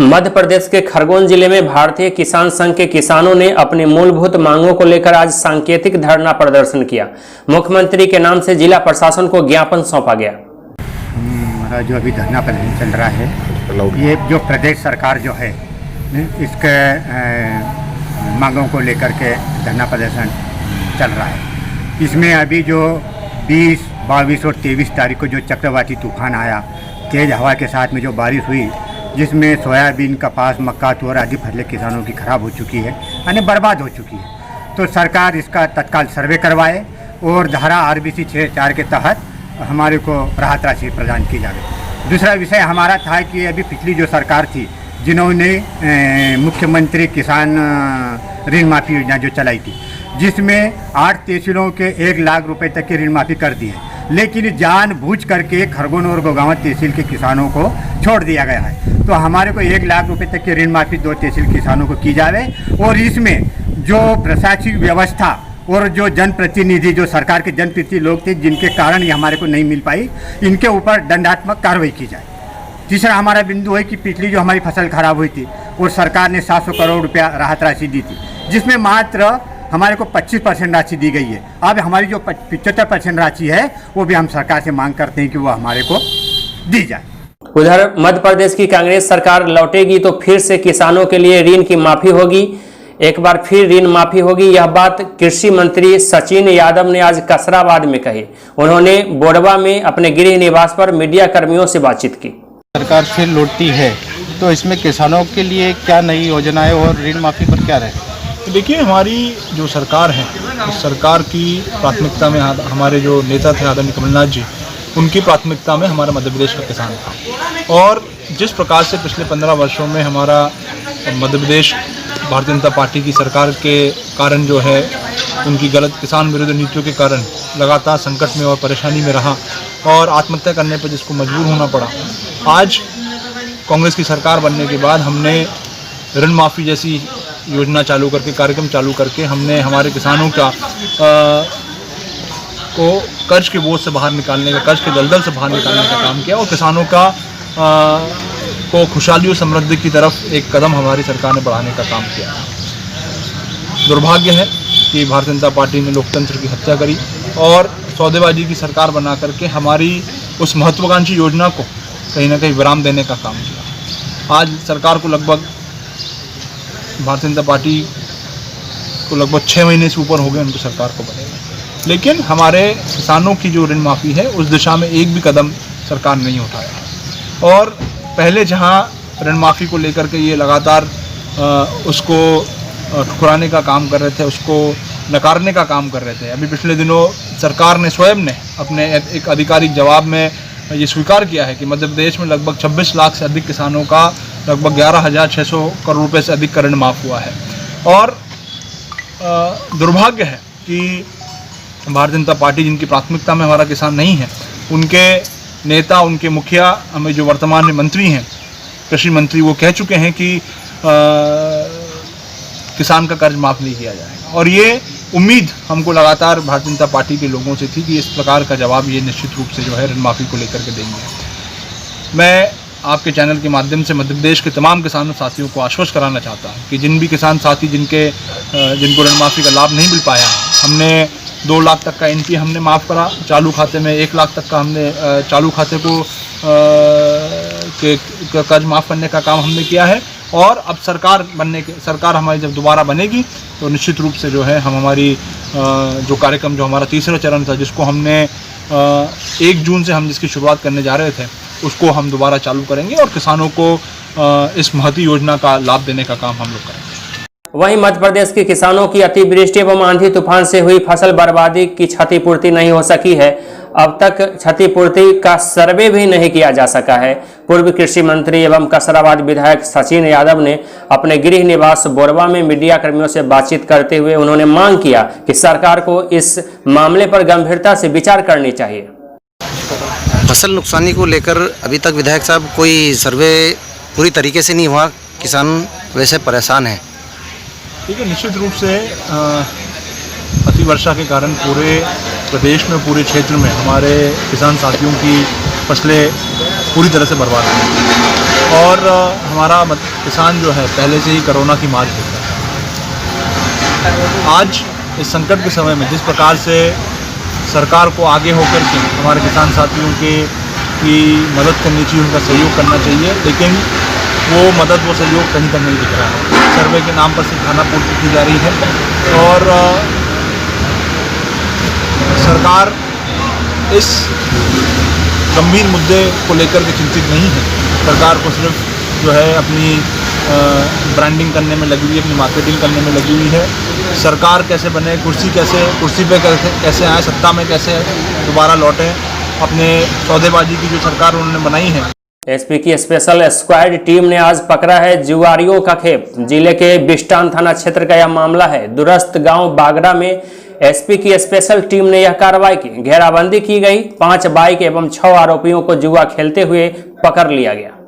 मध्य प्रदेश के खरगोन जिले में भारतीय किसान संघ के किसानों ने अपनी मूलभूत मांगों को लेकर आज सांकेतिक धरना प्रदर्शन किया। मुख्यमंत्री के नाम से जिला प्रशासन को ज्ञापन सौंपा गया। हमारा जो अभी धरना प्रदर्शन चल रहा है, ये जो प्रदेश सरकार जो है इसके मांगों को लेकर के धरना प्रदर्शन चल रहा है। इसमें अभी जो 20, 22 और 23 तारीख को जो चक्रवाती तूफान आया, तेज़ हवा के साथ में जो बारिश हुई, जिसमें सोयाबीन, कपास, मक्का, तोर आदि फसलें किसानों की खराब हो चुकी है, यानी बर्बाद हो चुकी है। तो सरकार इसका तत्काल सर्वे करवाए और धारा RBC 6(4) के तहत हमारे को राहत राशि प्रदान की जाए। दूसरा विषय हमारा था कि अभी पिछली जो सरकार थी, जिन्होंने मुख्यमंत्री किसान ऋण माफ़ी योजना जो चलाई थी, जिसमें 8 तहसीलों के 1 लाख रुपए तक की ऋण माफ़ी कर दी है, लेकिन जानबूझ करके खरगोन और गोगांव तहसील के किसानों को छोड़ दिया गया है। तो हमारे को 1 लाख रुपए तक की ऋण माफ़ी 2 तहसील किसानों को की जाए और इसमें जो प्रशासनिक व्यवस्था और जो जनप्रतिनिधि, जो सरकार के जनप्रतिनिधि लोग थे, जिनके कारण ये हमारे को नहीं मिल पाई, इनके ऊपर दंडात्मक कार्रवाई की जाए। तीसरा हमारा बिंदु है कि पिछली जो हमारी फसल खराब हुई थी और सरकार ने 700 करोड़ रुपया राहत राशि दी थी, जिसमें मात्र हमारे को 25% राशि दी गई है। अब हमारी जो 75% राशि है वो भी हम सरकार से मांग करते हैं कि वो हमारे को दी जाए। उधर मध्य प्रदेश की कांग्रेस सरकार लौटेगी तो फिर से किसानों के लिए ऋण की माफी होगी। एक बार फिर ऋण माफी होगी, यह बात कृषि मंत्री सचिन यादव ने आज कसराबाद में कही। उन्होंने बोडवा में अपने गृह निवास पर मीडिया कर्मियों से बातचीत की। सरकार फिर लौटती है तो इसमें किसानों के लिए क्या नई योजनाएं और ऋण माफी पर क्या रहे? देखिए, हमारी जो सरकार है, इस सरकार की प्राथमिकता में हमारे जो नेता थे आदरणीय कमलनाथ जी, उनकी प्राथमिकता में हमारा मध्य प्रदेश का किसान था। और जिस प्रकार से पिछले 15 वर्षों में हमारा मध्य प्रदेश भारतीय जनता पार्टी की सरकार के कारण जो है, उनकी गलत किसान विरोधी नीतियों के कारण लगातार संकट में और परेशानी में रहा और आत्महत्या करने पर जिसको मजबूर होना पड़ा। आज कांग्रेस की सरकार बनने के बाद हमने ऋण माफ़ी जैसी योजना चालू करके, कार्यक्रम चालू करके हमने हमारे किसानों का को कर्ज के बोझ से बाहर निकालने का, कर्ज के दलदल से बाहर निकालने का काम किया और किसानों का को खुशहाली और समृद्धि की तरफ एक कदम हमारी सरकार ने बढ़ाने का काम किया। दुर्भाग्य है कि भारतीय जनता पार्टी ने लोकतंत्र की हत्या करी और सौदेबाजी की सरकार बना करके हमारी उस महत्वाकांक्षी योजना को कहीं ना कहीं विराम देने का काम किया। आज सरकार को लगभग, भारतीय जनता पार्टी को लगभग 6 महीने से ऊपर हो गए उनकी सरकार को बने, लेकिन हमारे किसानों की जो ऋण माफ़ी है उस दिशा में एक भी कदम सरकार नहीं उठाया। और पहले जहां ऋण माफ़ी को लेकर के ये लगातार उसको ठुकराने का काम कर रहे थे, उसको नकारने का काम कर रहे थे, अभी पिछले दिनों सरकार ने स्वयं ने अपने एक आधिकारिक जवाब में ये स्वीकार किया है कि मध्य प्रदेश में लगभग 26 लाख से अधिक किसानों का लगभग 11,600 करोड़ रुपए से अधिक का ऋण माफ़ हुआ है। और दुर्भाग्य है कि भारतीय जनता पार्टी, जिनकी प्राथमिकता में हमारा किसान नहीं है, उनके नेता, उनके मुखिया, हमें जो वर्तमान में मंत्री हैं, कृषि मंत्री, वो कह चुके हैं कि किसान का कर्ज माफ़ नहीं किया जाएगा। और ये उम्मीद हमको लगातार भारतीय जनता पार्टी के लोगों से थी कि इस प्रकार का जवाब ये निश्चित रूप से जो है ऋण माफ़ी को लेकर के देंगे। मैं आपके चैनल के माध्यम से मध्य प्रदेश के तमाम किसानों साथियों को आश्वस्त कराना चाहता हूँ कि जिन भी किसान साथी जिनको ऋण माफ़ी का लाभ नहीं मिल पाया, हमने 2 लाख तक का NPA हमने माफ़ करा, चालू खाते में 1 लाख तक का हमने चालू खाते को कर्ज माफ़ करने का काम हमने किया है। और अब सरकार हमारी जब दोबारा बनेगी तो निश्चित रूप से जो है हम हमारी जो कार्यक्रम, जो हमारा तीसरा चरण था, जिसको हमने 1 जून से हम जिसकी शुरुआत करने जा रहे थे, उसको हम दोबारा चालू करेंगे और किसानों को इस महती योजना का लाभ देने का काम हम लोग करेंगे। वहीं मध्य प्रदेश के किसानों की अतिवृष्टि एवं आंधी तूफान से हुई फसल बर्बादी की क्षतिपूर्ति नहीं हो सकी है। अब तक क्षतिपूर्ति का सर्वे भी नहीं किया जा सका है। पूर्व कृषि मंत्री एवं कसराबाद विधायक सचिन यादव ने अपने गृह निवास बोरवा में मीडिया कर्मियों से बातचीत करते हुए उन्होंने मांग किया कि सरकार को इस मामले पर गंभीरता से विचार करनी चाहिए। फसल नुकसानी को लेकर अभी तक विधायक साहब कोई सर्वे पूरी तरीके से नहीं हुआ, किसान वैसे परेशान है। ठीक है, निश्चित रूप से अतिवर्षा के कारण पूरे प्रदेश में, पूरे क्षेत्र में हमारे किसान साथियों की फसलें पूरी तरह से बर्बाद हुई और हमारा किसान जो है पहले से ही कोरोना की मार झेल रहा है। आज इस संकट के समय में जिस प्रकार से सरकार को आगे होकर के हमारे किसान साथियों की मदद करनी चाहिए, उनका सहयोग करना चाहिए, लेकिन वो मदद वो सहयोग कहीं तक नहीं दिख रहा है। सर्वे के नाम पर सिर्फ खाना पूर्ति की जा रही है और सरकार इस गंभीर मुद्दे को लेकर के चिंतित नहीं है। सरकार को सिर्फ जो है अपनी ब्रांडिंग करने में लगी हुई है, अपनी मार्केटिंग करने में लगी हुई है। सरकार कैसे बने, कुर्सी पे कैसे आए, सत्ता में कैसे दोबारा लौटें, अपने सौदेबाजी की जो सरकार उन्होंने बनाई है। एसपी की स्पेशल स्क्वाड टीम ने आज पकड़ा है जुआरियों का खेप। जिले के बिस्टान थाना क्षेत्र का यह मामला है। दूरस्थ गांव बागड़ा में एसपी की स्पेशल टीम ने यह कार्रवाई की। घेराबंदी की गई। 5 बाइक एवं 6 आरोपियों को जुआ खेलते हुए पकड़ लिया गया।